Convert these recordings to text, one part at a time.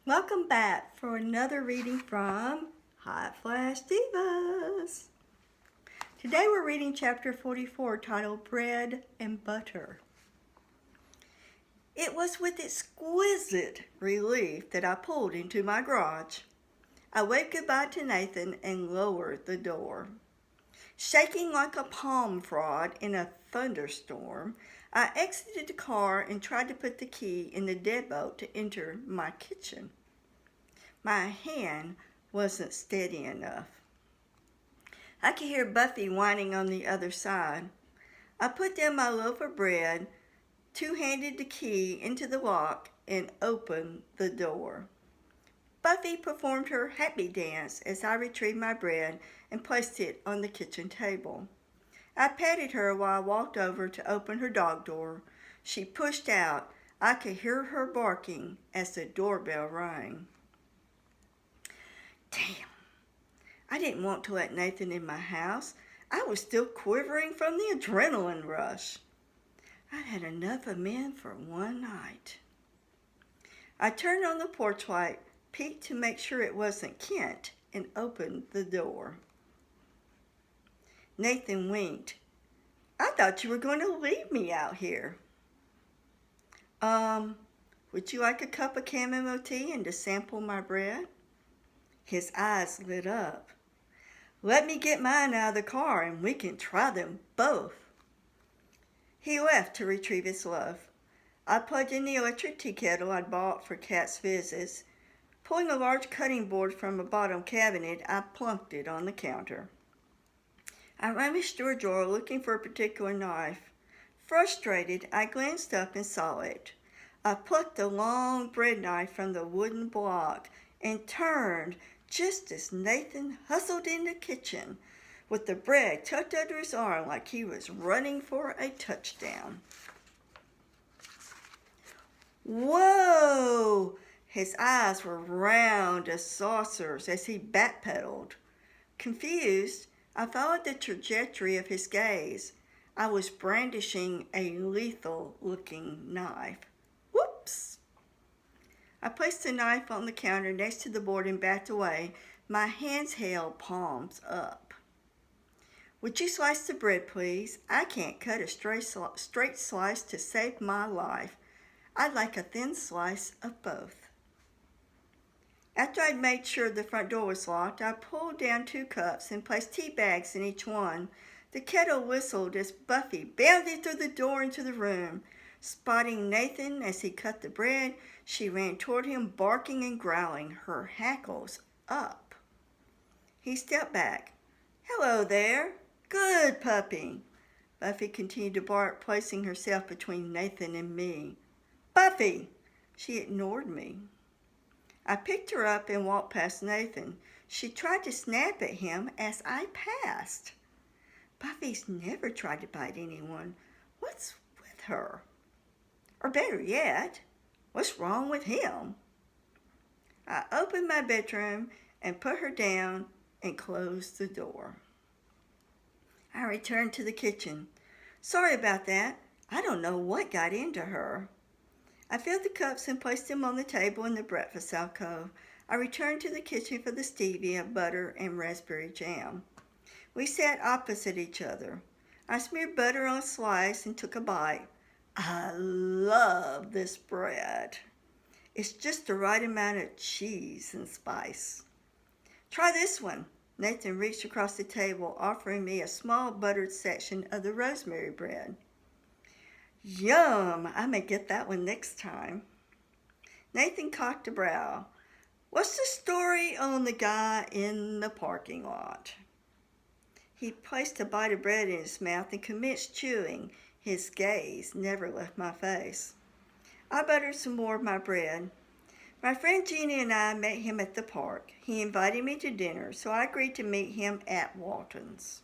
Welcome back for another reading from Hot Flash Divas. Today we're reading chapter 44 titled Bread and Butter. It was with exquisite relief that I pulled into my garage. I waved goodbye to Nathan and lowered the door. Shaking like a palm frond in a thunderstorm, I exited the car and tried to put the key in the deadbolt to enter my kitchen. My hand wasn't steady enough. I could hear Buffy whining on the other side. I put down my loaf of bread, two-handed the key into the lock, and opened the door. Buffy performed her happy dance as I retrieved my bread and placed it on the kitchen table. I patted her while I walked over to open her dog door. She pushed out. I could hear her barking as the doorbell rang. Damn, I didn't want to let Nathan in my house. I was still quivering from the adrenaline rush. I'd had enough of men for one night. I turned on the porch light, peeked to make sure it wasn't Kent, and opened the door. Nathan winked. I thought you were going to leave me out here. Would you like a cup of chamomile tea and to sample my bread? His eyes lit up. Let me get mine out of the car and we can try them both. He left to retrieve his loaf. I plugged in the electric tea kettle I'd bought for Kat's visits. Pulling a large cutting board from a bottom cabinet, I plunked it on the counter. I rummaged through a drawer looking for a particular knife. Frustrated, I glanced up and saw it. I plucked the long bread knife from the wooden block and turned just as Nathan hustled in the kitchen with the bread tucked under his arm like he was running for a touchdown. Whoa! His eyes were round as saucers as he backpedaled. Confused, I followed the trajectory of his gaze. I was brandishing a lethal-looking knife. Whoops! I placed the knife on the counter next to the board and backed away. My hands held palms up. Would you slice the bread, please? I can't cut a straight slice to save my life. I'd like a thin slice of both. After I'd made sure the front door was locked, I pulled down 2 cups and placed tea bags in each one. The kettle whistled as Buffy bounded through the door into the room. Spotting Nathan as he cut the bread, she ran toward him, barking and growling, her hackles up. He stepped back. Hello there. Good puppy. Buffy continued to bark, placing herself between Nathan and me. Buffy! She ignored me. I picked her up and walked past Nathan. She tried to snap at him as I passed. Buffy's never tried to bite anyone. What's with her? Or better yet, what's wrong with him? I opened my bedroom and put her down and closed the door. I returned to the kitchen. Sorry about that. I don't know what got into her. I filled the cups and placed them on the table in the breakfast alcove. I returned to the kitchen for the stevia, butter, and raspberry jam. We sat opposite each other. I smeared butter on a slice and took a bite. I love this bread. It's just the right amount of cheese and spice. Try this one. Nathan reached across the table, offering me a small buttered section of the rosemary bread. Yum! I may get that one next time. Nathan cocked a brow. What's the story on the guy in the parking lot? He placed a bite of bread in his mouth and commenced chewing. His gaze never left my face. I buttered some more of my bread. My friend Jeannie and I met him at the park. He invited me to dinner, so I agreed to meet him at Walton's.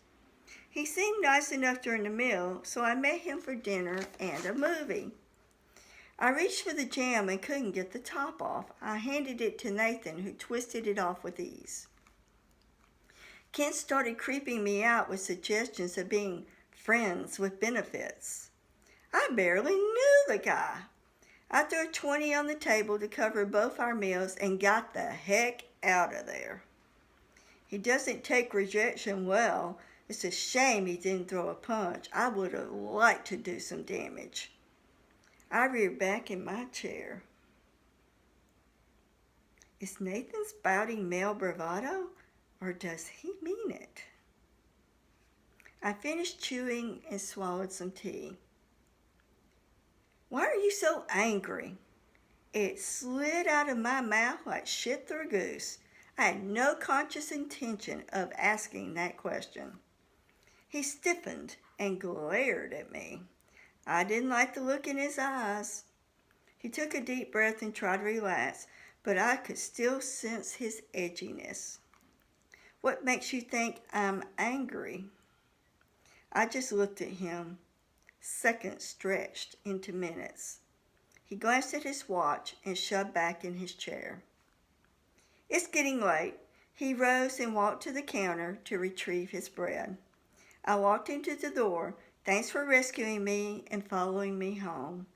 He seemed nice enough during the meal, so I met him for dinner and a movie. I reached for the jam and couldn't get the top off. I handed it to Nathan, who twisted it off with ease. Kent started creeping me out with suggestions of being friends with benefits. I barely knew the guy. I threw a 20 on the table to cover both our meals and got the heck out of there. He doesn't take rejection well. It's a shame he didn't throw a punch. I would have liked to do some damage. I reared back in my chair. Is Nathan spouting male bravado, or does he mean it? I finished chewing and swallowed some tea. Why are you so angry? It slid out of my mouth like shit through a goose. I had no conscious intention of asking that question. He stiffened and glared at me. I didn't like the look in his eyes. He took a deep breath and tried to relax, but I could still sense his edginess. What makes you think I'm angry? I just looked at him. Seconds stretched into minutes. He glanced at his watch and shoved back in his chair. It's getting late. He rose and walked to the counter to retrieve his bread. I walked into the door. Thanks for rescuing me and following me home.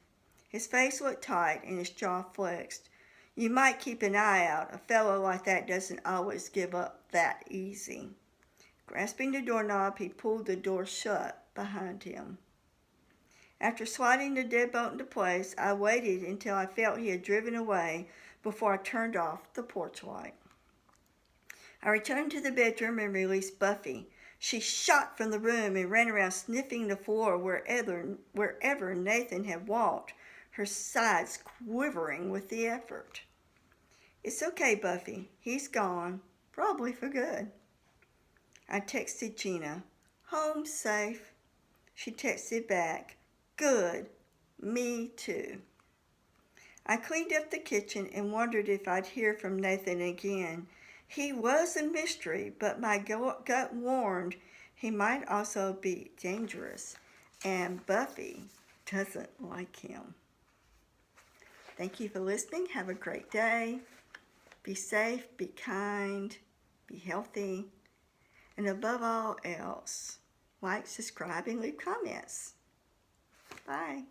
His face looked tight and his jaw flexed. You might keep an eye out. A fellow like that doesn't always give up that easy. Grasping the doorknob, he pulled the door shut behind him. After sliding the deadbolt into place, I waited until I felt he had driven away before I turned off the porch light. I returned to the bedroom and released Buffy. She shot from the room and ran around sniffing the floor wherever Nathan had walked, her sides quivering with the effort. It's okay, Buffy. He's gone, probably for good. I texted Gina, home safe. She texted back, good, me too. I cleaned up the kitchen and wondered if I'd hear from Nathan again. He was a mystery, but my gut warned he might also be dangerous, and Buffy doesn't like him. Thank you for listening. Have a great day. Be safe, be kind, be healthy, and above all else, like, subscribe, and leave comments. Bye.